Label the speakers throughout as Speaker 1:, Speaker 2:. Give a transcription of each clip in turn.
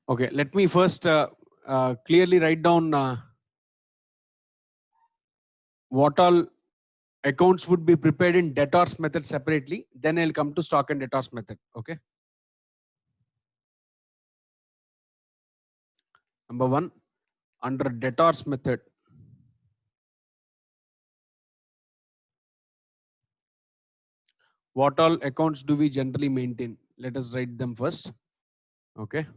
Speaker 1: Okay, let me first clearly write down what all accounts would be prepared in debtors method separately. Then I'll come to stock and debtors method. Okay. Number one, under debtors method, what all accounts do we generally maintain? Let us write them first. Okay.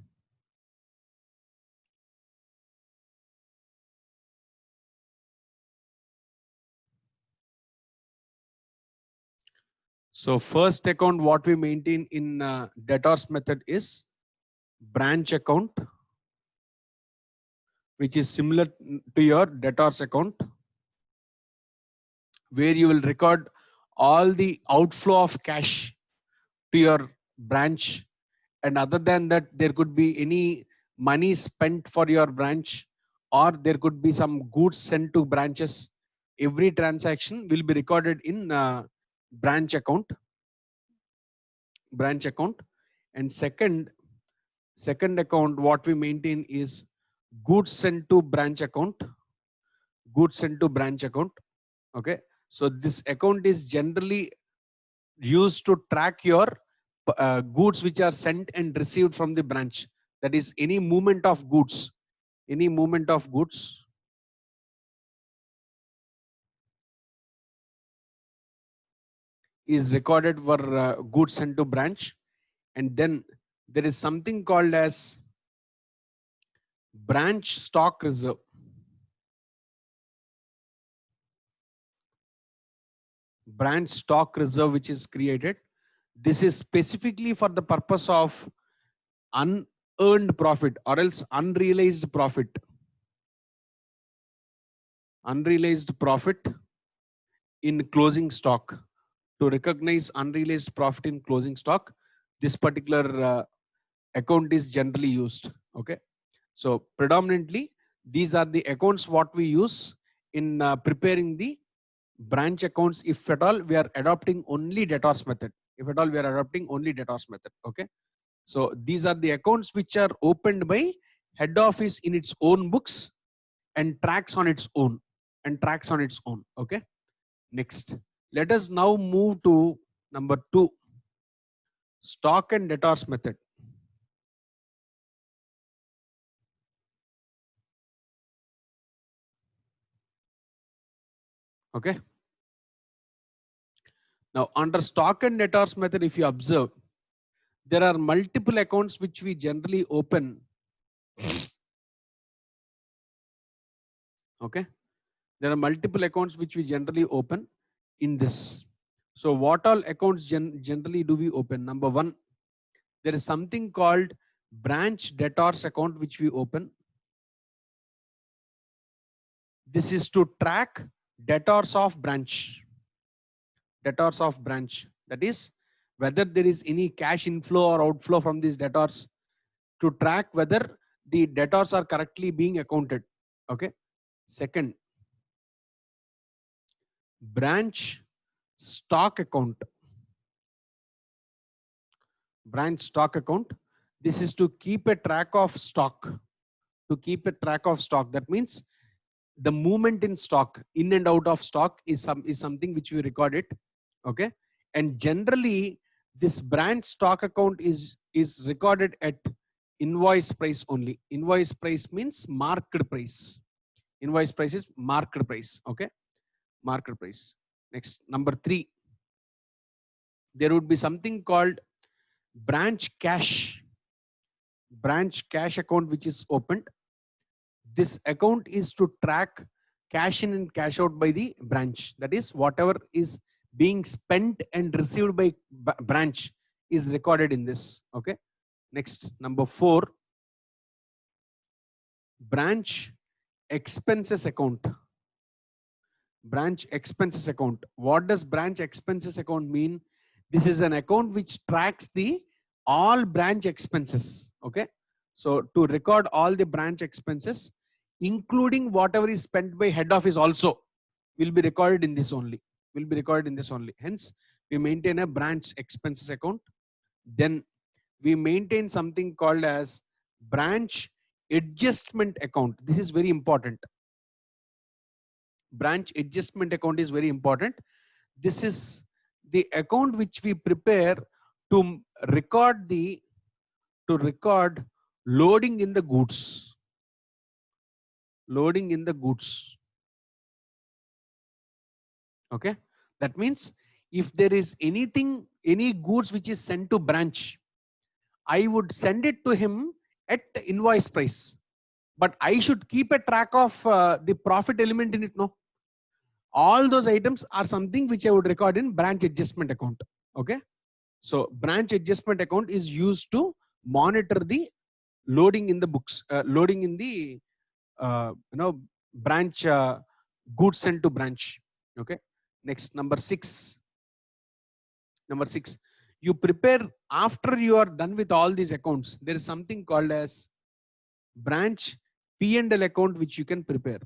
Speaker 1: So first account what we maintain in debtors method is branch account, which is similar to your debtors account, where you will record all the outflow of cash to your branch, and other than that there could be any money spent for your branch, or there could be some goods sent to branches. Every transaction will be recorded in branch account. And second account what we maintain is goods sent to branch account. Okay, so this account is generally used to track your goods which are sent and received from the branch. That is, any movement of goods is recorded for goods sent to branch. And then there is something called as branch stock reserve. Branch stock reserve which is created. This is specifically for the purpose of unearned profit or else unrealized profit. Unrealized profit in closing stock. To recognize unrealized profit in closing stock, this particular account is generally used. Okay, so predominantly these are the accounts what we use in preparing the branch accounts, if at all we are adopting only debtors method. Okay, so these are the accounts which are opened by head office in its own books and tracks on its own. Okay, next let us now move to number 2, stock and debtors method. Okay, now under stock and debtors method, if you observe, there are multiple accounts which we generally open. Okay, there are multiple accounts which we generally open in this. So what all accounts generally do we open? Number one, there is something called branch debtors account which we open. This is to track debtors of branch. That is, whether there is any cash inflow or outflow from these debtors, to track whether the debtors are correctly being accounted. Okay. Second, branch stock account. This is to keep a track of stock. That means the movement in stock, in and out of stock, is something which we record it. Okay, and generally this branch stock account is recorded at invoice price only. Invoice price means market price. Invoice price is market price. Okay, market price. Next, number 3, there would be something called branch cash account which is opened. This account is to track cash in and cash out by the branch. That is, whatever is being spent and received by branch is recorded in this. Okay, next, number 4, branch expenses account. What does branch expenses account mean? This is an account which tracks the all branch expenses. Okay, so to record all the branch expenses, including whatever is spent by head office also, will be recorded in this only. Hence, we maintain a branch expenses account. Then we maintain something called as branch adjustment account. This is very important. Branch adjustment account is very important. This is the account which we prepare to record loading in the goods. Loading in the goods. Okay. That means if there is anything, any goods which is sent to branch, I would send it to him at the invoice price. But I should keep a track of the profit element in it. No. All those items are something which I would record in branch adjustment account. Okay. So branch adjustment account is used to monitor the loading in the books, loading in the branch goods sent to branch. Okay. Next, number 6. Number 6, you prepare after you are done with all these accounts. There is something called as branch P&L account which you can prepare.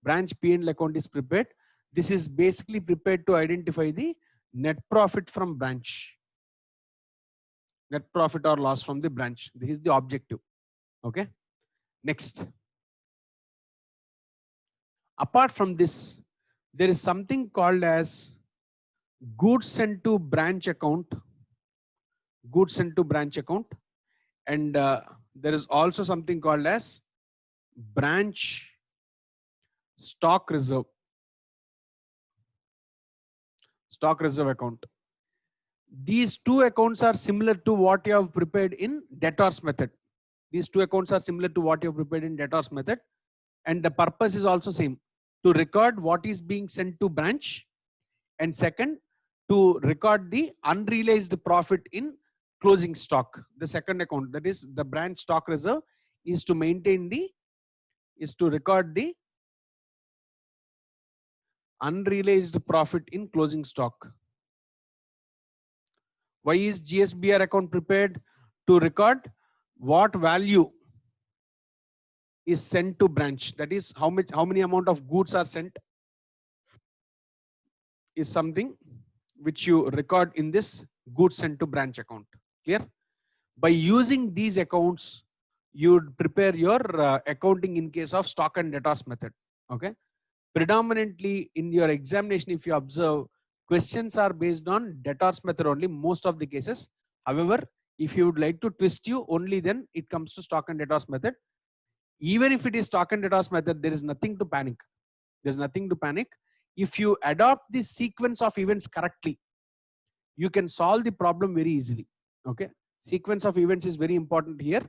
Speaker 1: Branch P&L account is prepared. This is basically prepared to identify the net profit from branch. Net profit or loss from the branch. This is the objective. Okay. Next. Apart from this, there is something called as goods sent to branch account. Goods sent to branch account. And there is also something called as branch stock reserve. Stock reserve account. These two accounts are similar to what you have prepared in debtors method. These two accounts are similar to what you have prepared in debtors method. And the purpose is also same, to record what is being sent to branch, and second, to record the unrealized profit in closing stock. The second account, that is the branch stock reserve, is to maintain the, is to record the unrealized profit in closing stock. Why is GSBR account prepared? To record what value is sent to branch. That is how many amount of goods are sent, is something which you record in this goods sent to branch account. Clear? By using these accounts, you would prepare your accounting in case of stock and debtors method. Okay. Predominantly in your examination, if you observe, questions are based on debtors method only most of the cases. However, if you would like to twist you, only then it comes to stock and debtors method. Even if it is stock and debtors method, there is nothing to panic. There's nothing to panic. If you adopt this sequence of events correctly, you can solve the problem very easily. Okay. Sequence of events is very important here,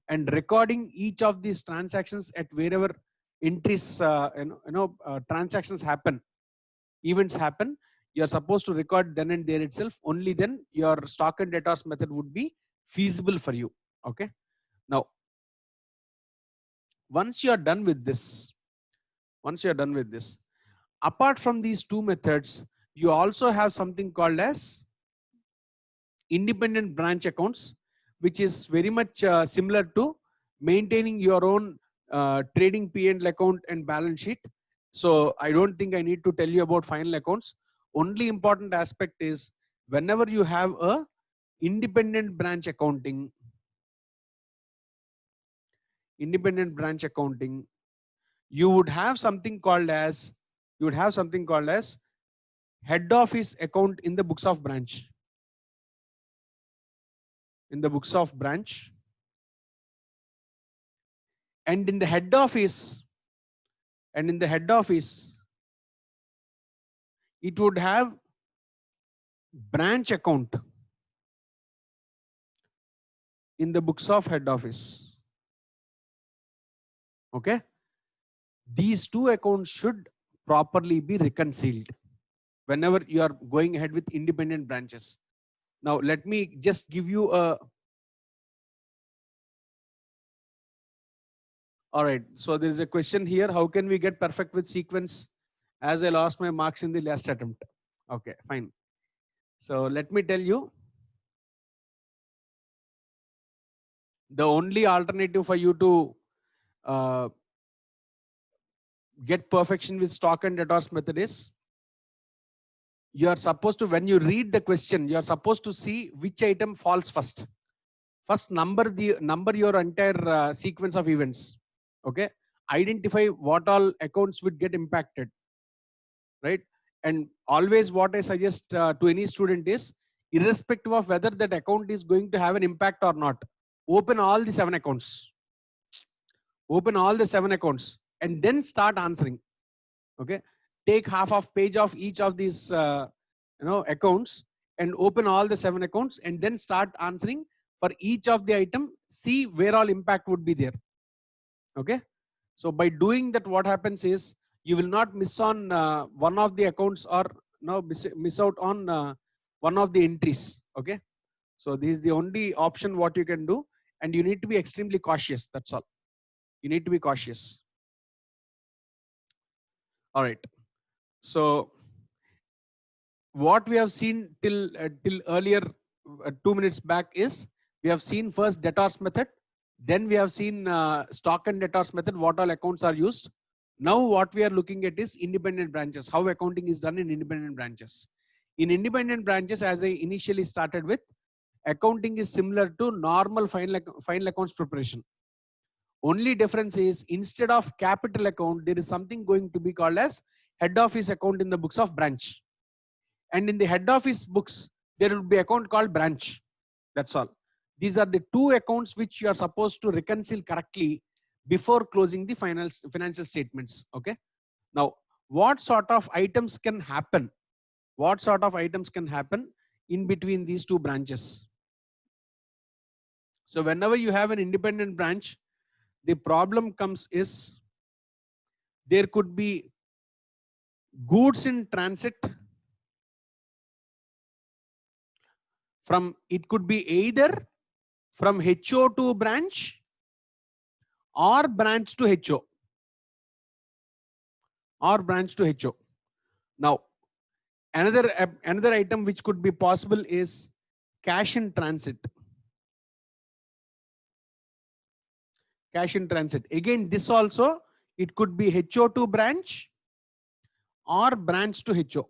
Speaker 1: and recording each of these transactions at wherever entries, transactions happen, events happen, you are supposed to record then and there itself. Only then your stock and debtors method would be feasible for you. Okay. Now, once you are done with this, apart from these two methods, you also have something called as independent branch accounts, which is very much similar to maintaining your own trading P&L account and balance sheet. So I don't think I need to tell you about final accounts. Only important aspect is whenever you have a independent branch accounting, you would have something called as head office account in the books of branch. In the books of branch, and in the head office, it would have branch account in the books of head office. Okay. These two accounts should properly be reconciled whenever you are going ahead with independent branches. Now, let me just give you a. All right. So there is a question here. How can we get perfect with sequence as I lost my marks in the last attempt? Okay, fine. So let me tell you. The only alternative for you to get perfection with stock and debtors method is, you are supposed to, when you read the question, you are supposed to see which item falls first. first number your entire sequence of events. Okay, identify what all accounts would get impacted, right? And always what I suggest to any student is, irrespective of whether that account is going to have an impact or not, open all the 7 accounts, open all the 7 accounts, and then start answering. Okay, take half of page of each of these accounts, and open all the 7 accounts, and then start answering for each of the item. See where all impact would be there. Okay, so by doing that, what happens is you will not miss on one of the accounts, or miss out on one of the entries. Okay, so this is the only option what you can do, and you need to be extremely cautious. That's all. You need to be cautious. All right. So what we have seen till earlier 2 minutes back is, we have seen first debtors method, then we have seen stock and debtors method, what all accounts are used. Now what we are looking at is independent branches, how accounting is done in independent branches. In independent branches, as I initially started with, accounting is similar to normal final accounts preparation. Only difference is, instead of capital account, there is something going to be called as head office account in the books of branch. And in the head office books, there will be account called branch. That's all. These are the two accounts which you are supposed to reconcile correctly before closing the financial statements. Okay. Now, what sort of items can happen? What sort of items can happen in between these two branches? So whenever you have an independent branch, the problem comes is, there could be goods in transit from, it could be either from HO to branch or branch to HO, or branch to HO. Now, another item which could be possible is cash in transit. Cash in transit. Again, this also, it could be HO to branch or branch to HO.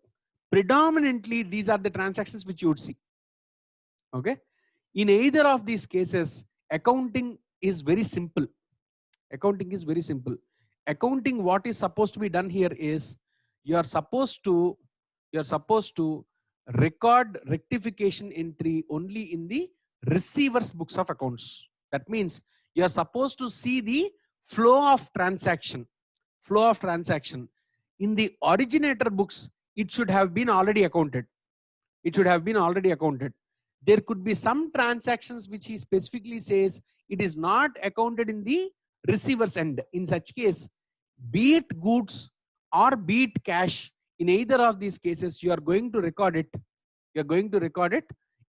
Speaker 1: Predominantly, these are the transactions which you would see. Okay. In either of these cases, accounting is very simple. Accounting is very simple. Accounting, what is supposed to be done here is, you are supposed to record rectification entry only in the receiver's books of accounts. That means you are supposed to see the flow of transaction. Flow of transaction. In the originator books, it should have been already accounted. It should have been already accounted. There could be some transactions which he specifically says it is not accounted in the receiver's end. In such case, be it goods or be it cash, in either of these cases, you are going to record it. You are going to record it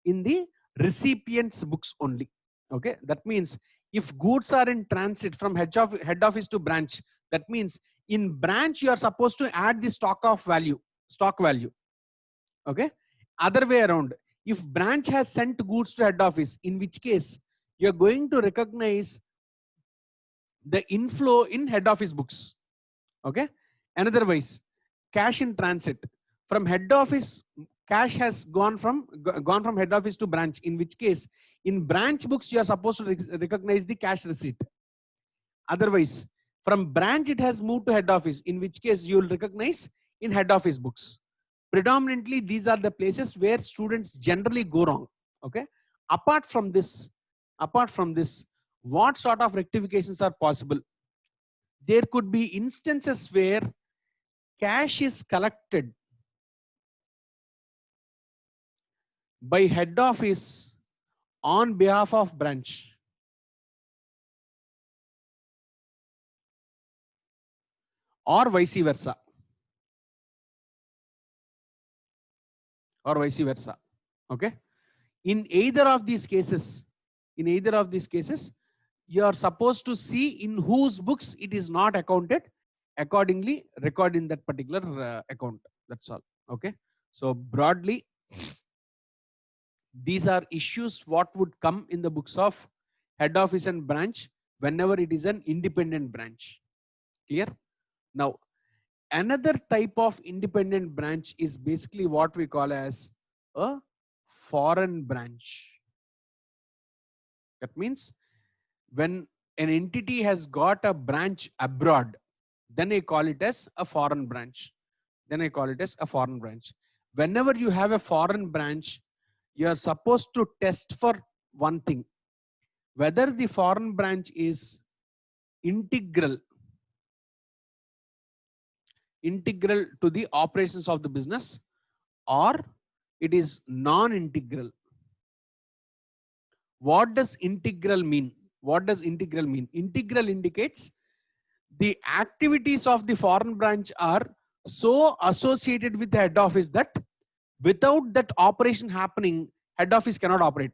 Speaker 1: in the recipient's books only. Okay, that means if goods are in transit from head office to branch, that means in branch you are supposed to add the stock value. Okay, other way around, if branch has sent goods to head office, in which case you are going to recognize the inflow in head office books. Okay, another wise, cash in transit from head office, cash has gone from head office to branch, in which case in branch books you are supposed to recognize the cash receipt. Otherwise, from branch it has moved to head office, in which case you will recognize in head office books. Predominantly, these are the places where students generally go wrong. Okay, apart from this, what sort of rectifications are possible? There could be instances where cash is collected by head office on behalf of branch, or vice versa. Okay, in either of these cases, you are supposed to see in whose books it is not accounted, accordingly record in that particular account. That's all. Okay, so broadly, these are issues what would come in the books of head office and branch whenever it is an independent branch. Clear? Now, another type of independent branch is basically what we call as a foreign branch. That means when an entity has got a branch abroad, then I call it as a foreign branch. Then I call it as a foreign branch. Whenever you have a foreign branch, you are supposed to test for one thing, whether the foreign branch is integral to the operations of the business, or it is non-integral. What does integral mean? What does integral mean? Integral indicates the activities of the foreign branch are so associated with the head office that without that operation happening, head office cannot operate.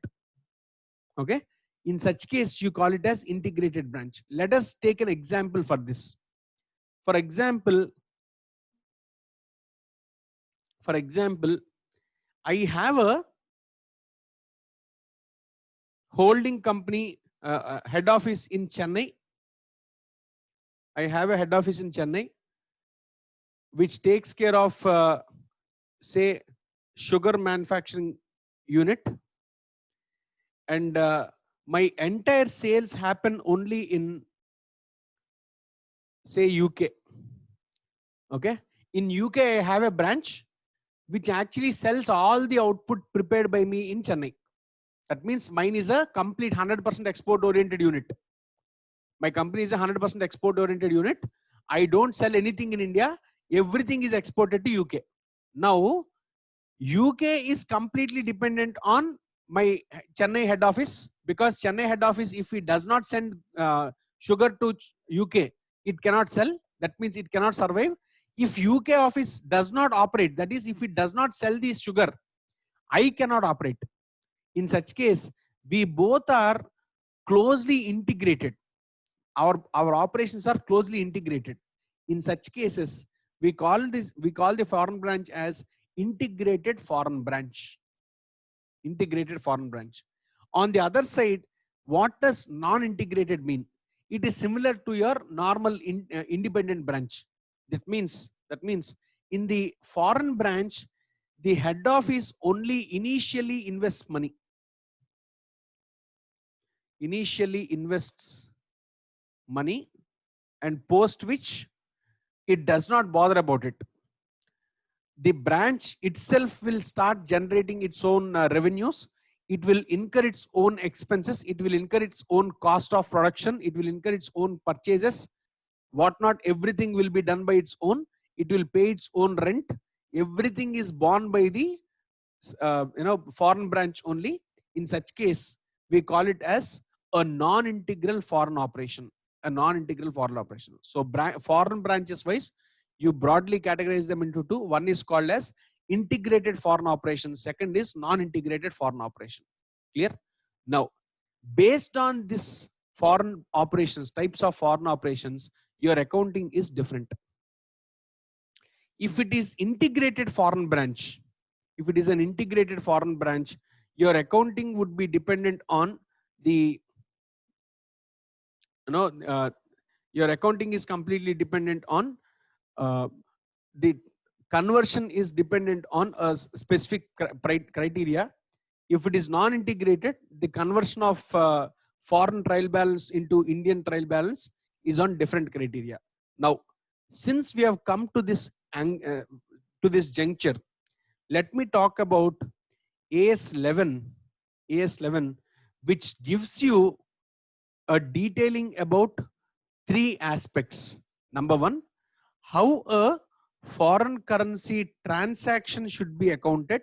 Speaker 1: Okay. In such case, you call it as integrated branch. Let us take an example for this. For example, I have a holding company head office in Chennai. I have a head office in Chennai which takes care of say sugar manufacturing unit, and my entire sales happen only in say UK. Okay. In UK, I have a branch which actually sells all the output prepared by me in Chennai. That means mine is a complete 100% export oriented unit. My company is a 100% export oriented unit. I don't sell anything in India. Everything is exported to UK. Now, UK is completely dependent on my Chennai head office, because Chennai head office, if it does not send sugar to UK, it cannot sell. That means it cannot survive. If UK office does not operate, that is, if it does not sell the sugar, I cannot operate. In such case, we both are closely integrated. Our operations are closely integrated. In such cases, we call the foreign branch as integrated foreign branch. Integrated foreign branch. On the other side, what does non-integrated mean? It is similar to your normal independent branch. That means in the foreign branch, the head office only initially invests money. Initially invests money, and post which it does not bother about it. The branch itself will start generating its own revenues. It will incur its own expenses. It will incur its own cost of production. It will incur its own purchases. Whatnot, everything will be done by its own. It will pay its own rent. Everything is borne by the foreign branch only. In such case, we call it as a non-integral foreign operation. A non-integral foreign operation. So foreign branches wise, you broadly categorize them into two. One is called as integrated foreign operation. Second is non-integrated foreign operation. Clear? Now, based on this foreign operations, types of foreign operations, your accounting is different. If it is integrated foreign branch, if it is an integrated foreign branch, your accounting would be dependent on the, your accounting is completely dependent on the conversion is dependent on a specific criteria. If it is non-integrated, the conversion of foreign trial balance into Indian trial balance is on different criteria. Now, since we have come to this juncture, let me talk about AS11, which gives you a detailing about three aspects. Number one, how a foreign currency transaction should be accounted.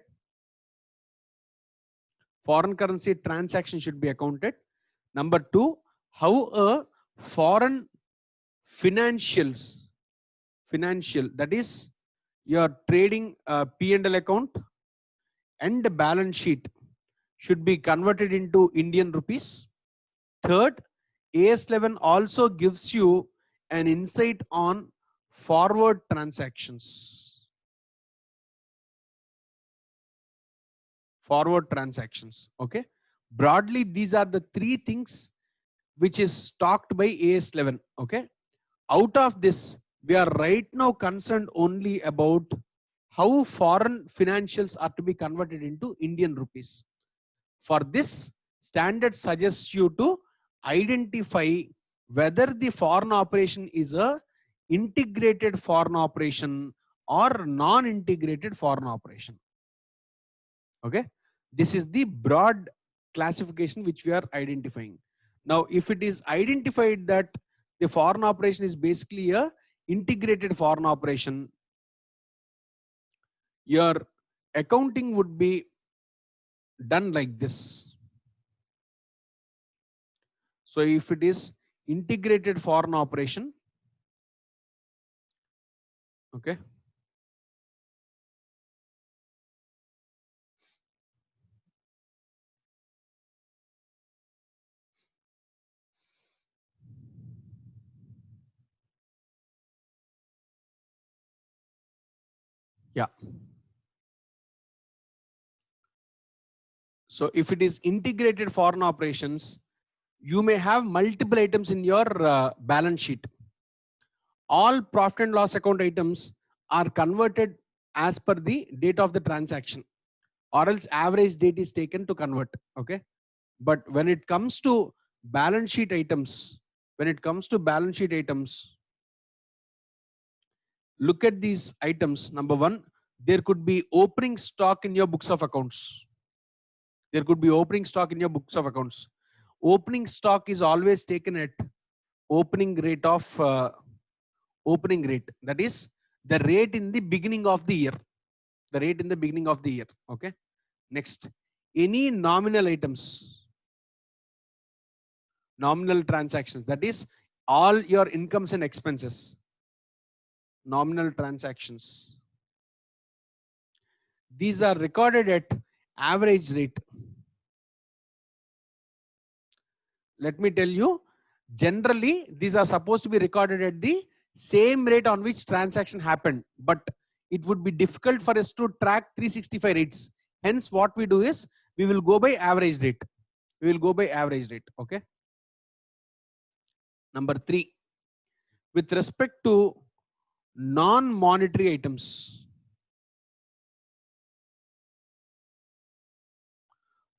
Speaker 1: Foreign currency transaction should be accounted. Number two, how a foreign financial, that is your trading P&L account and the balance sheet should be converted into Indian rupees. Third, AS11 also gives you an insight on forward transactions. Forward transactions. Okay. Broadly, these are the three things which is talked by AS11. Okay. Out of this, we are right now concerned only about how foreign financials are to be converted into Indian rupees. For this, standard suggests you to identify whether the foreign operation is a integrated foreign operation or non-integrated foreign operation. Okay, this is the broad classification which we are identifying. Now, if it is identified that the foreign operation is basically a integrated foreign operation, your accounting would be done like this. So if it is integrated foreign operation, okay, yeah. So if it is integrated foreign operations, you may have multiple items in your balance sheet. All profit and loss account items are converted as per the date of the transaction, or else average date is taken to convert. Okay, but when it comes to balance sheet items, look at these items. Number one, there could be opening stock in your books of accounts. There could be opening stock in your books of accounts. Opening stock is always taken at opening rate of opening rate. That is the rate in the beginning of the year. The rate in the beginning of the year. Okay. Next, any nominal items, nominal transactions. That is all your incomes and expenses. Nominal transactions. These are recorded at average rate. Let me tell you, generally these are supposed to be recorded at the same rate on which transaction happened, but it would be difficult for us to track 365 rates. Hence what we do is we will go by average rate. We will go by average rate. Okay. Number 3, with respect to non-monetary items.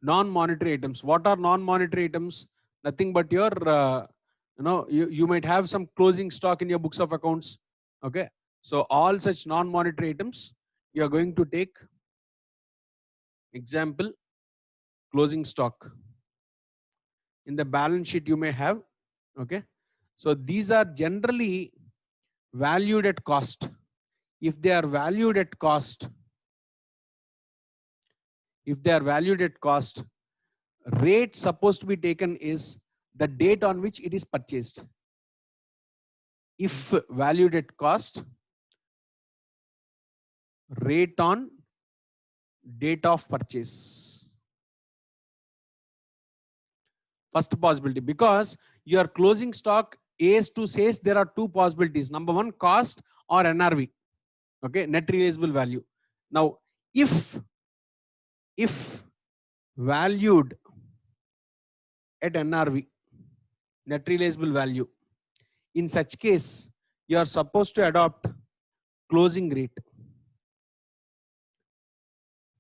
Speaker 1: Non-monetary items. What are non-monetary items? Nothing but your, you might have some closing stock in your books of accounts. Okay. So all such non-monetary items, you are going to take example, closing stock. In the balance sheet you may have. Okay. So these are generally valued at cost. If they are valued at cost, rate supposed to be taken is the date on which it is purchased. If valued at cost, rate on date of purchase. First possibility, because your closing stock As to says there are two possibilities. Number one, cost or NRV. Okay, net realizable value. Now, if valued at NRV, net realizable value, in such case, you are supposed to adopt closing rate.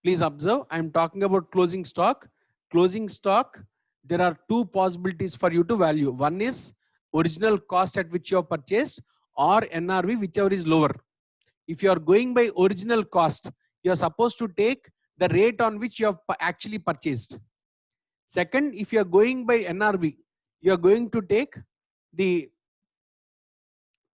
Speaker 1: Please observe, I am talking about closing stock. Closing stock, there are two possibilities for you to value. One is original cost at which you have purchased, or NRV, whichever is lower. If you are going by original cost, you are supposed to take the rate on which you have actually purchased. Second, if you are going by NRV, you are going to take the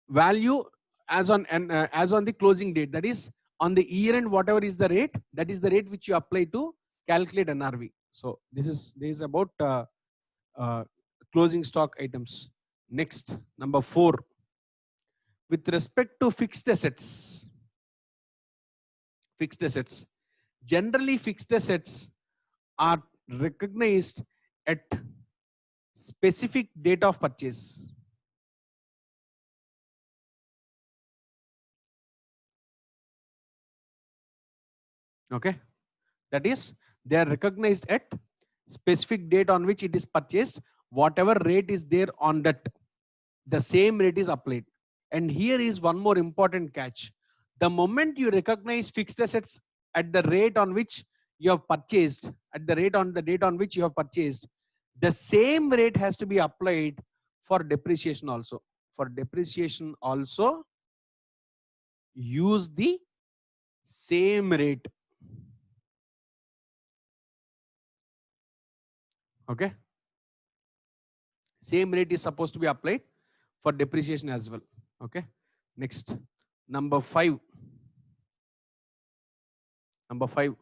Speaker 1: value as on the closing date. That is, on the year end, whatever is the rate, that is the rate which you apply to calculate NRV. So this is about closing stock items. Next, number 4, with respect to fixed assets. Fixed assets. Generally, fixed assets are recognized at specific date of purchase. Okay, that is, they are recognized at specific date on which it is purchased. Whatever rate is there on that, the same rate is applied. And here is one more important catch. The moment you recognize fixed assets at the rate on which you have purchased, at the rate on the date on which you have purchased, The same rate has to be applied for depreciation also. For depreciation also, use the same rate. Okay. Same rate is supposed to be applied for depreciation as well. Okay. Next, number 5. Number 5,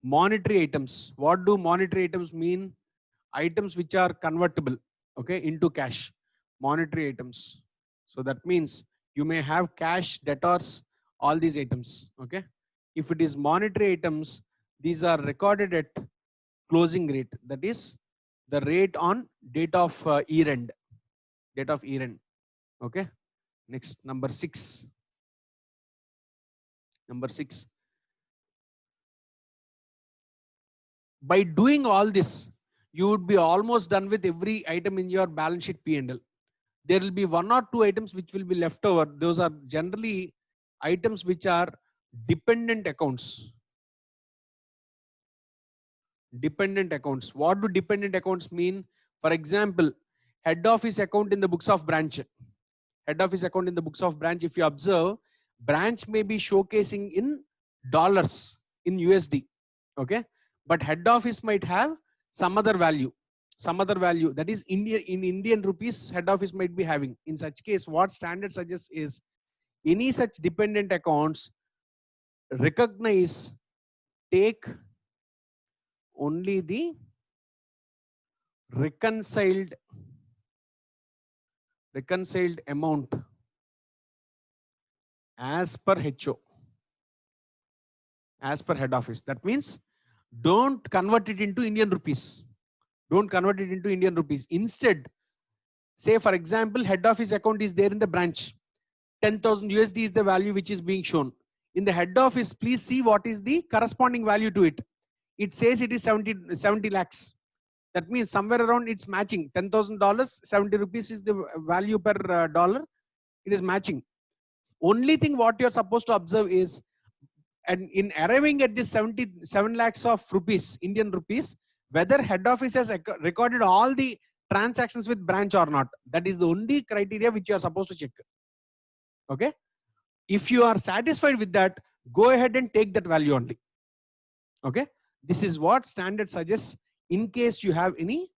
Speaker 1: monetary items. What do monetary items mean? Items which are convertible, okay, into cash. Monetary items. So that means you may have cash, debtors, all these items. Okay. If it is monetary items, these are recorded at closing rate. That is the rate on date of year end. Date of year end. Okay. Next, number 6. Number 6. By doing all this, you would be almost done with every item in your balance sheet P&L. There will be 1 or 2 items which will be left over. Those are generally items which are dependent accounts. Dependent accounts. What do dependent accounts mean? For example, head office account in the books of branch. Head office account in the books of branch, if you observe, branch may be showcasing in dollars, in USD. Okay. But head office might have some other value. Some other value, that is India, in Indian rupees, head office might be having. In such case, what standard suggests is any such dependent accounts, recognize, take only the reconciled amount as per HO, as per head office. That means don't convert it into Indian rupees. Don't convert it into Indian rupees. Instead, say for example, head office account is there in the branch. 10,000 USD is the value which is being shown. In the head office, please see what is the corresponding value to it. It says it is 70 lakhs. That means somewhere around it's matching. $10,000, 70 rupees is the value per dollar. It is matching. Only thing what you're supposed to observe is, and in arriving at this 77 lakhs of rupees, Indian rupees, whether head office has recorded all the transactions with branch or not. That is the only criteria which you are supposed to check. Okay. If you are satisfied with that, go ahead and take that value only. Okay. This is what standard suggests in case you have any,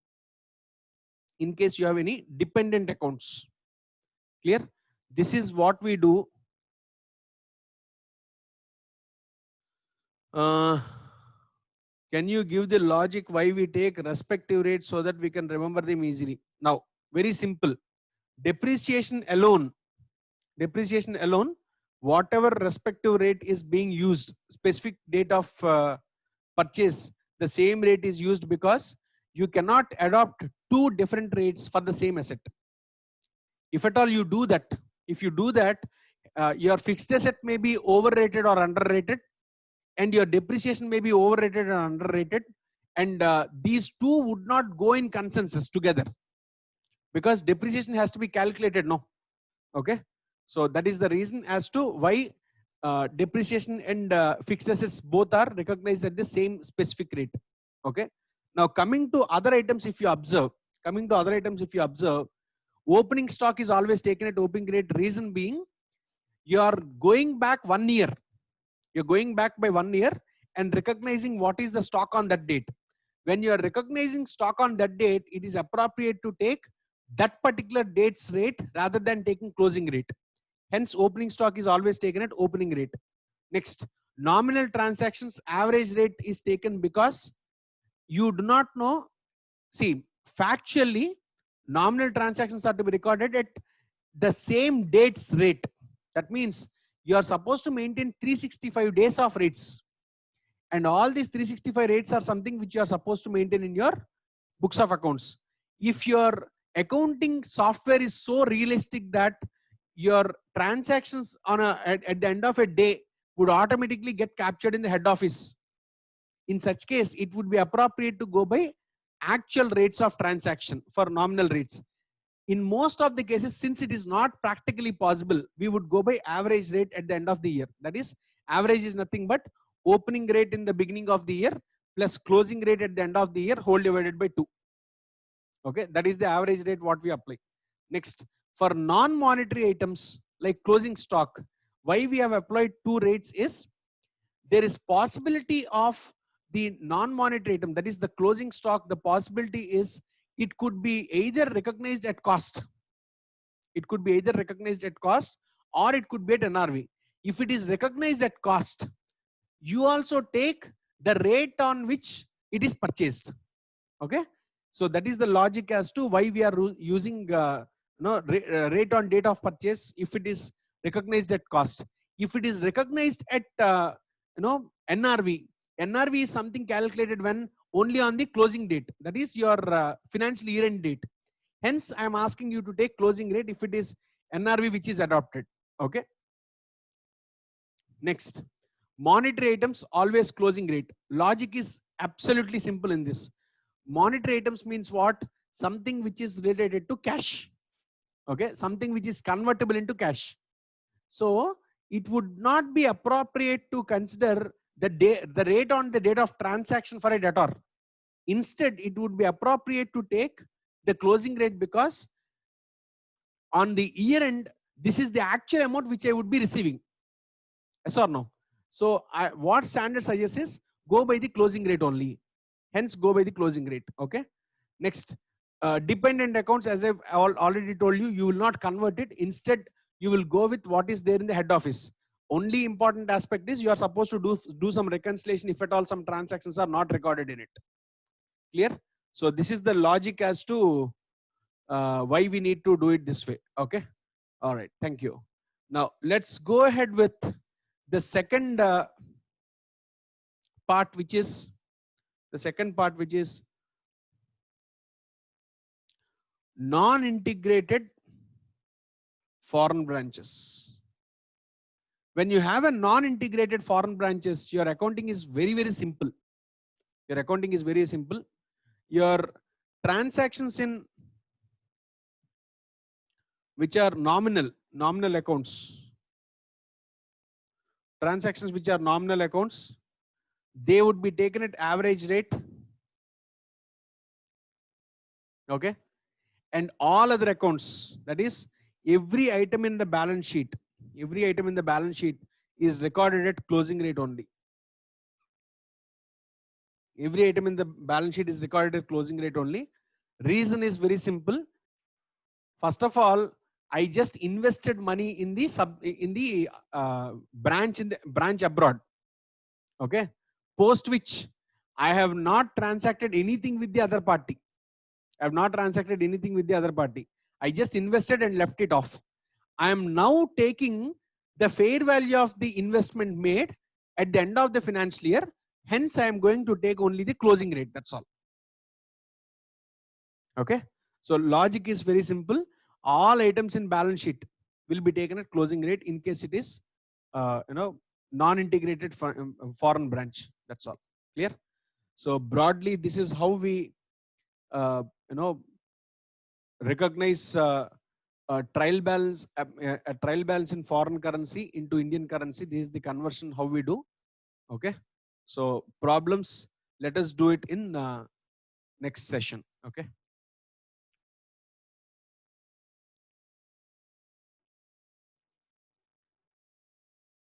Speaker 1: dependent accounts. Clear? This is what we do. Can you give the logic why we take respective rates so that we can remember them easily? Now, very simple. Depreciation alone, whatever respective rate is being used, specific date of purchase, the same rate is used because you cannot adopt 2 different rates for the same asset. If at all you do that, if you do that, your fixed asset may be overrated or underrated, and your depreciation may be overrated and underrated, and these two would not go in consensus together because depreciation has to be calculated, no? Okay. So that is the reason as to why depreciation and fixed assets both are recognized at the same specific rate. Okay. Now coming to other items, if you observe, opening stock is always taken at opening rate. Reason being, you are going back 1 year. You're going back by 1 year and recognizing what is the stock on that date. When you are recognizing stock on that date, it is appropriate to take that particular date's rate rather than taking closing rate. Hence, opening stock is always taken at opening rate. Next, nominal transactions average rate is taken because you do not know. See, factually, nominal transactions are to be recorded at the same date's rate. That means you are supposed to maintain 365 days of rates. And all these 365 rates are something which you are supposed to maintain in your books of accounts. If your accounting software is so realistic that your transactions on at the end of a day would automatically get captured in the head office, in such case, it would be appropriate to go by actual rates of transaction for nominal rates. In most of the cases, since it is not practically possible, we would go by average rate at the end of the year. That is, average is nothing but opening rate in the beginning of the year plus closing rate at the end of the year, whole divided by 2. Okay, that is the average rate what we apply. Next, for non-monetary items like closing stock, why we have applied two rates is there is possibility of the non-monetary item, that is the closing stock. The possibility is it could be either recognized at cost. It could be either recognized at cost or it could be at NRV. If it is recognized at cost, you also take the rate on which it is purchased. Okay, so that is the logic as to why we are using rate on date of purchase if it is recognized at cost. If it is recognized at NRV, NRV is something calculated when only on the closing date, that is your financial year end date. Hence I am asking you to take closing rate if it is NRV which is adopted. Okay, next, monetary items always closing rate. Logic is absolutely simple in this. Monetary items means what? Something which is related to cash. Okay, something which is convertible into cash. So it would not be appropriate to consider the rate on the date of transaction for a debtor. Instead, it would be appropriate to take the closing rate, because on the year end, this is the actual amount which I would be receiving. Yes or no? So what standard suggests is go by the closing rate only. Hence, go by the closing rate. Okay. Next, dependent accounts, as I've already told you, you will not convert it. Instead, you will go with what is there in the head office. Only important aspect is you are supposed to do some reconciliation if at all some transactions are not recorded in it. Clear? So this is the logic as to why we need to do it this way. Okay. All right. Thank you. Now let's go ahead with the second part, which is non-integrated foreign branches. When you have a non-integrated foreign branches, your accounting is very, very simple. Your accounting is very simple. Your transactions in which are nominal accounts, transactions which are nominal accounts, they would be taken at average rate. Okay. And all other accounts, that is every item in the balance sheet, is recorded at closing rate only. Every item in the balance sheet is recorded at closing rate only. Reason is very simple. First of all, I just invested money in the branch abroad. Okay. Post which I have not transacted anything with the other party. I just invested and left it off. I am now taking the fair value of the investment made at the end of the financial year. Hence, I am going to take only the closing rate. That's all. Okay. So logic is very simple. All items in balance sheet will be taken at closing rate in case it is non-integrated foreign branch. That's all. Clear? So broadly, this is how we recognize a trial balance in foreign currency into Indian currency. This is the conversion how we do. Okay. So problems, let us do it in next session. Okay.